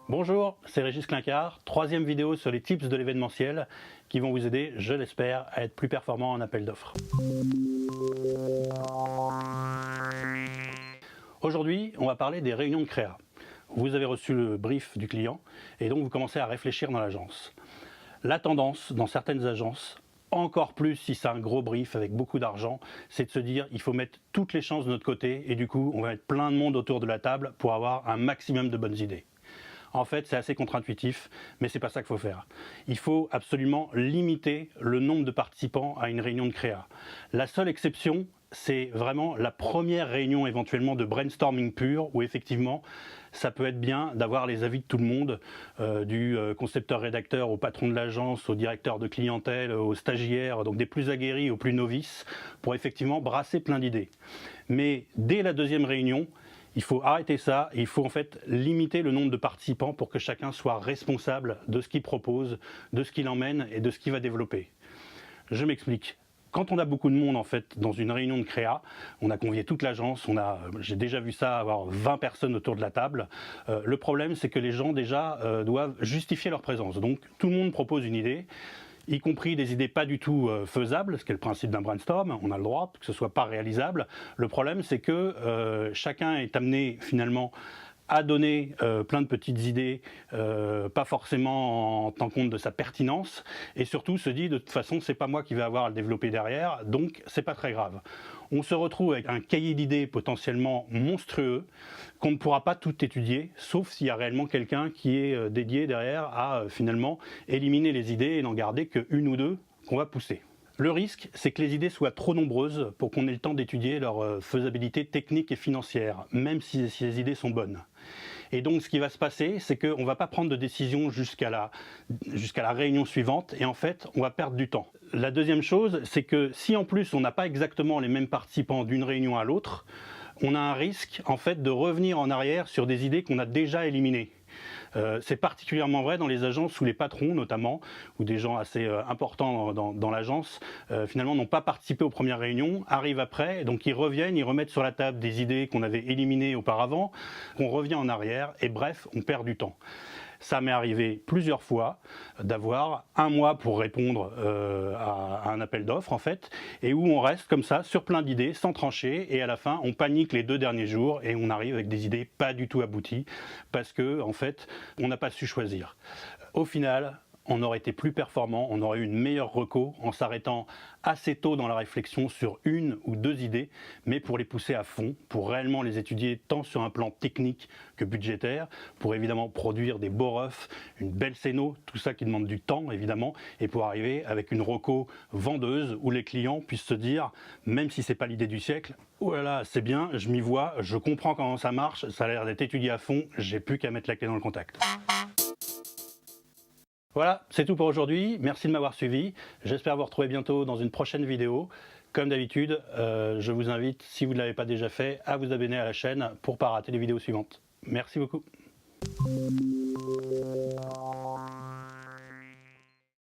Bonjour, c'est Régis Clincard, troisième vidéo sur les tips de l'événementiel qui vont vous aider, je l'espère, à être plus performant en appel d'offres. Aujourd'hui, on va parler des réunions de créa. Vous avez reçu le brief du client et donc vous commencez à réfléchir dans l'agence. La tendance dans certaines agences, encore plus si c'est un gros brief avec beaucoup d'argent, c'est de se dire il faut mettre toutes les chances de notre côté et du coup on va mettre plein de monde autour de la table pour avoir un maximum de bonnes idées. En fait, c'est assez contre-intuitif, mais c'est pas ça qu'il faut faire. Il faut absolument limiter le nombre de participants à une réunion de créa. La seule exception, c'est vraiment la première réunion éventuellement de brainstorming pur, où effectivement, ça peut être bien d'avoir les avis de tout le monde, du concepteur-rédacteur au patron de l'agence, au directeur de clientèle, aux stagiaires, donc des plus aguerris aux plus novices, pour effectivement brasser plein d'idées. Mais dès la deuxième réunion, il faut arrêter ça et il faut en fait limiter le nombre de participants pour que chacun soit responsable de ce qu'il propose, de ce qu'il emmène et de ce qu'il va développer. Je m'explique. Quand on a beaucoup de monde en fait dans une réunion de créa, on a convié toute l'agence, j'ai déjà vu ça avoir 20 personnes autour de la table. Le problème c'est que les gens déjà doivent justifier leur présence. Donc tout le monde propose une idée, y compris des idées pas du tout faisables, ce qui est le principe d'un brainstorm, on a le droit que ce soit pas réalisable. Le problème c'est que chacun est amené finalement à donner plein de petites idées, pas forcément en tenant compte de sa pertinence, et surtout se dit de toute façon c'est pas moi qui vais avoir à le développer derrière, donc c'est pas très grave. On se retrouve avec un cahier d'idées potentiellement monstrueux qu'on ne pourra pas tout étudier, sauf s'il y a réellement quelqu'un qui est dédié derrière à finalement éliminer les idées et n'en garder qu'une ou deux qu'on va pousser. Le risque, c'est que les idées soient trop nombreuses pour qu'on ait le temps d'étudier leur faisabilité technique et financière, même si les idées sont bonnes. Et donc ce qui va se passer, c'est qu'on ne va pas prendre de décision jusqu'à la réunion suivante et en fait, on va perdre du temps. La deuxième chose, c'est que si en plus on n'a pas exactement les mêmes participants d'une réunion à l'autre, on a un risque en fait de revenir en arrière sur des idées qu'on a déjà éliminées. C'est particulièrement vrai dans les agences où les patrons notamment, ou des gens assez importants dans l'agence, finalement n'ont pas participé aux premières réunions, arrivent après, donc ils reviennent, ils remettent sur la table des idées qu'on avait éliminées auparavant, qu'on revient en arrière, et bref, on perd du temps. Ça m'est arrivé plusieurs fois d'avoir un mois pour répondre à un appel d'offres en fait, et où on reste comme ça sur plein d'idées sans trancher, et à la fin on panique les 2 derniers jours et on arrive avec des idées pas du tout abouties parce que en fait on n'a pas su choisir. Au final, on aurait été plus performant, on aurait eu une meilleure reco en s'arrêtant assez tôt dans la réflexion sur une ou deux idées, mais pour les pousser à fond, pour réellement les étudier tant sur un plan technique que budgétaire, pour évidemment produire des beaux refs, une belle scéno, tout ça qui demande du temps évidemment, et pour arriver avec une reco vendeuse où les clients puissent se dire, même si c'est pas l'idée du siècle, oh là là, c'est bien, je m'y vois, je comprends comment ça marche, ça a l'air d'être étudié à fond, j'ai plus qu'à mettre la clé dans le contact. Voilà, c'est tout pour aujourd'hui. Merci de m'avoir suivi. J'espère vous retrouver bientôt dans une prochaine vidéo. Comme d'habitude, je vous invite, si vous ne l'avez pas déjà fait, à vous abonner à la chaîne pour ne pas rater les vidéos suivantes. Merci beaucoup.